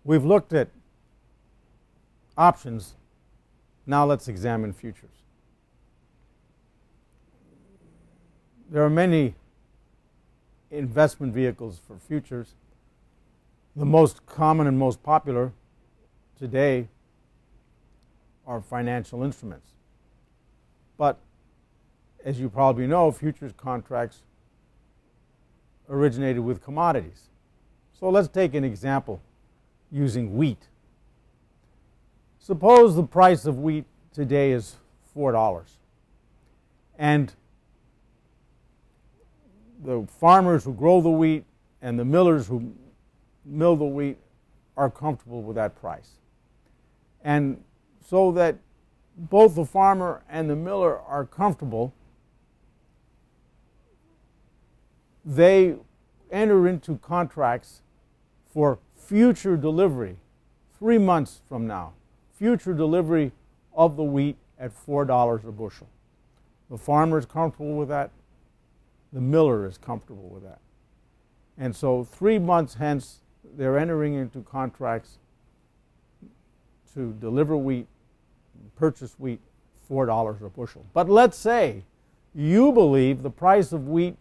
We've looked at options. Now let's examine futures. There are many investment vehicles for futures. The most common and most popular today are financial instruments. But as you probably know, futures contracts originated with commodities. So let's take an example using wheat. Suppose the price of wheat today is $4, and the farmers who grow the wheat and the millers who mill the wheat are comfortable with that price. And so that both the farmer and the miller are comfortable, they enter into contracts for future delivery 3 months from now, future delivery of the wheat at $4 a bushel. The farmer is comfortable with that. The miller is comfortable with that. And so 3 months hence, they're entering into contracts to deliver wheat, purchase wheat, $4 a bushel. But let's say you believe the price of wheat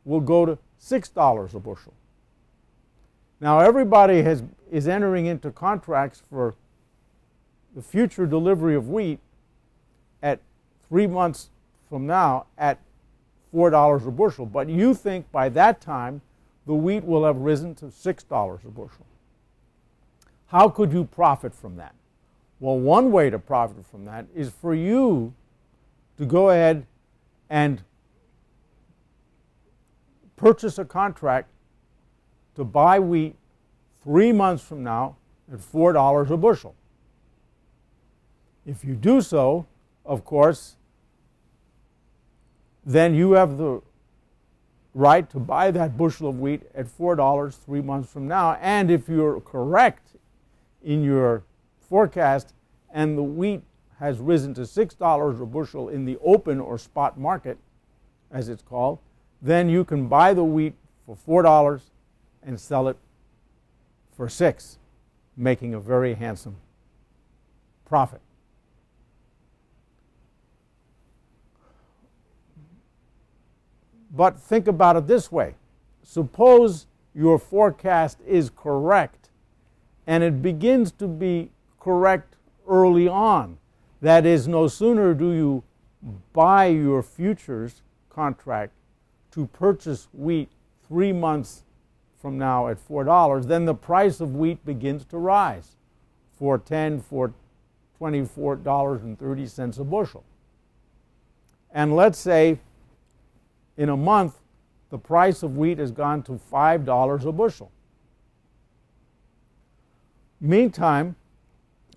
will go to $6 a bushel. Now everybody is entering into contracts for the future delivery of wheat at 3 months from now at $4 a bushel. But you think by that time the wheat will have risen to $6 a bushel. How could you profit from that? Well, one way to profit from that is for you to go ahead and purchase a contract to buy wheat 3 months from now at $4 a bushel. If you do so, of course, then you have the right to buy that bushel of wheat at $4 3 months from now. And if you're correct in your forecast and the wheat has risen to $6 a bushel in the open or spot market, as it's called, then you can buy the wheat for $4 and sell it for $6, making a very handsome profit. But think about it this way. Suppose your forecast is correct and it begins to be correct early on. That is, no sooner do you buy your futures contract to purchase wheat 3 months from now at $4, then the price of wheat begins to rise for $24.30 a bushel. And let's say in a month the price of wheat has gone to $5 a bushel. Meantime,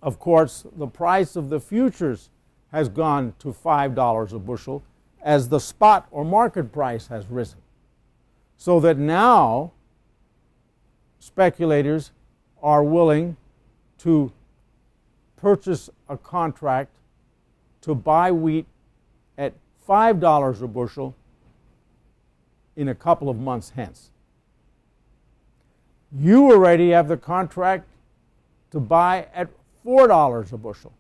of course, the price of the futures has gone to $5 a bushel as the spot or market price has risen. So that now speculators are willing to purchase a contract to buy wheat at $5 a bushel in a couple of months hence. You already have the contract to buy at $4 a bushel.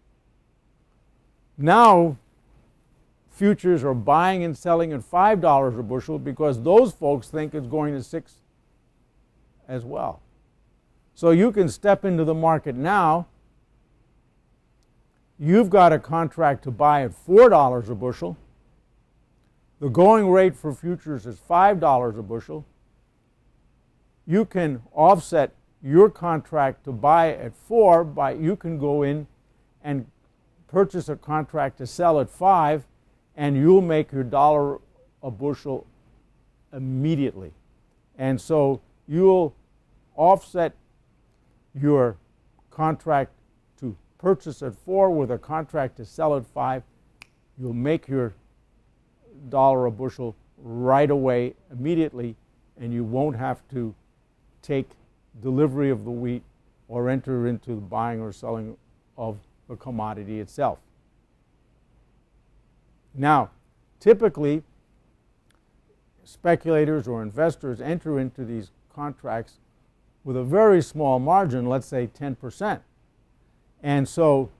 Now futures are buying and selling at $5 a bushel because those folks think it's going to $6 as well. So you can step into the market now. You've got a contract to buy at $4 a bushel. The going rate for futures is $5 a bushel. You can offset your contract to buy at $4 by you can go in and purchase a contract to sell at $5, and you'll make your dollar a bushel immediately. And so you'll offset your contract to purchase at $4 with a contract to sell at $5. You'll make your dollar a bushel right away, immediately, and you won't have to take delivery of the wheat or enter into the buying or selling of the commodity itself. Now, typically, speculators or investors enter into these contracts with a very small margin, let's say 10%. And so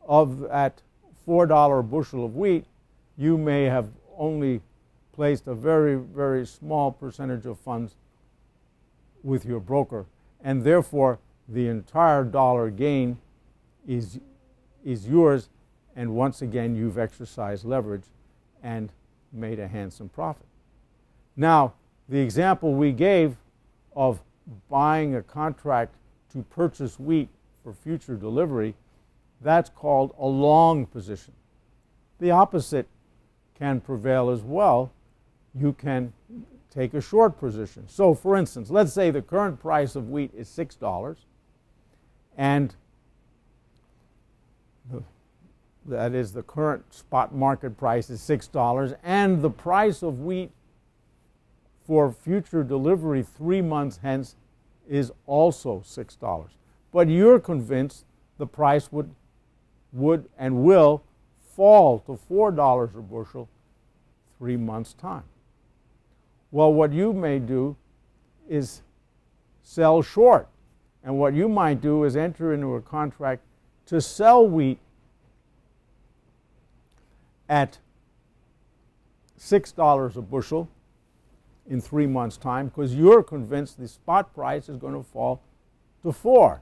of that $4 bushel of wheat, you may have only placed a very, very small percentage of funds with your broker, and therefore the entire dollar gain is yours, and once again you've exercised leverage and made a handsome profit. Now, the example we gave of buying a contract to purchase wheat for future delivery, that's called a long position. The opposite can prevail as well. You can take a short position. So, for instance, let's say the current price of wheat is $6, and that is, the current spot market price is $6, and the price of wheat for future delivery 3 months hence is also $6. But you're convinced the price would and will fall to $4 a bushel 3 months' time. Well, what you may do is sell short. And what you might do is enter into a contract to sell wheat at $6 a bushel in 3 months' time, because you're convinced the spot price is going to fall to $4.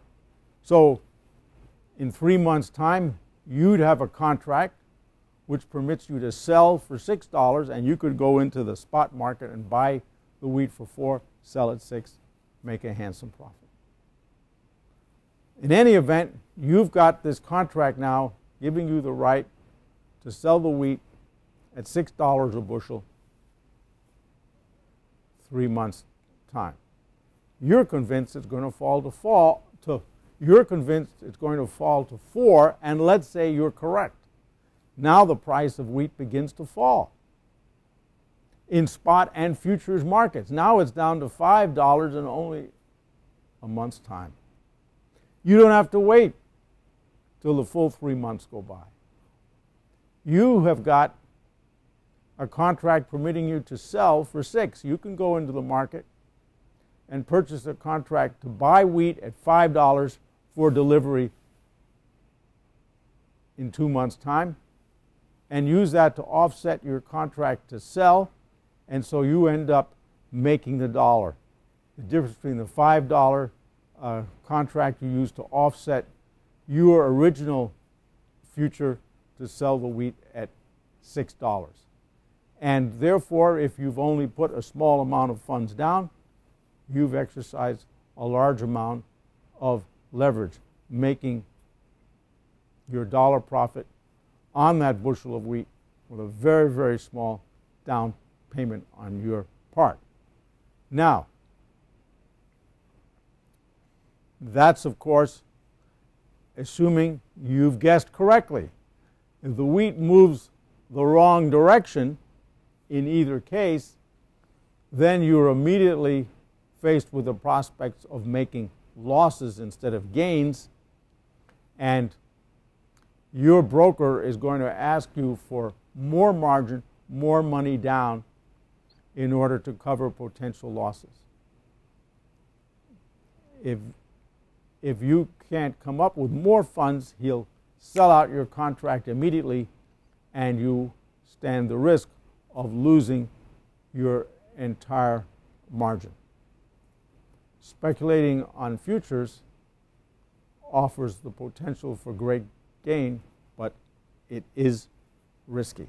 So in 3 months' time, you'd have a contract which permits you to sell for $6, and you could go into the spot market and buy the wheat for $4, sell at $6, make a handsome profit. In any event, you've got this contract now giving you the right to sell the wheat at $6 a bushel 3 months' time. You're convinced it's going to fall to $4, and let's say you're correct. Now the price of wheat begins to fall in spot and futures markets. Now it's down to $5 in only a month's time. You don't have to wait till the full 3 months go by. You have got a contract permitting you to sell for $6. You can go into the market and purchase a contract to buy wheat at $5 for delivery in 2 months' time, and use that to offset your contract to sell, and so you end up making the dollar. The difference between the $5 contract you used to offset your original future to sell the wheat at $6. And therefore, if you've only put a small amount of funds down, you've exercised a large amount of leverage, making your dollar profit on that bushel of wheat with a very, very small down payment on your part. Now, that's, of course, assuming you've guessed correctly. If the wheat moves the wrong direction in either case, then you're immediately faced with the prospects of making losses instead of gains, and your broker is going to ask you for more margin, more money down in order to cover potential losses. If you can't come up with more funds, he'll sell out your contract immediately, and you stand the risk of losing your entire margin. Speculating on futures offers the potential for great gain, but it is risky.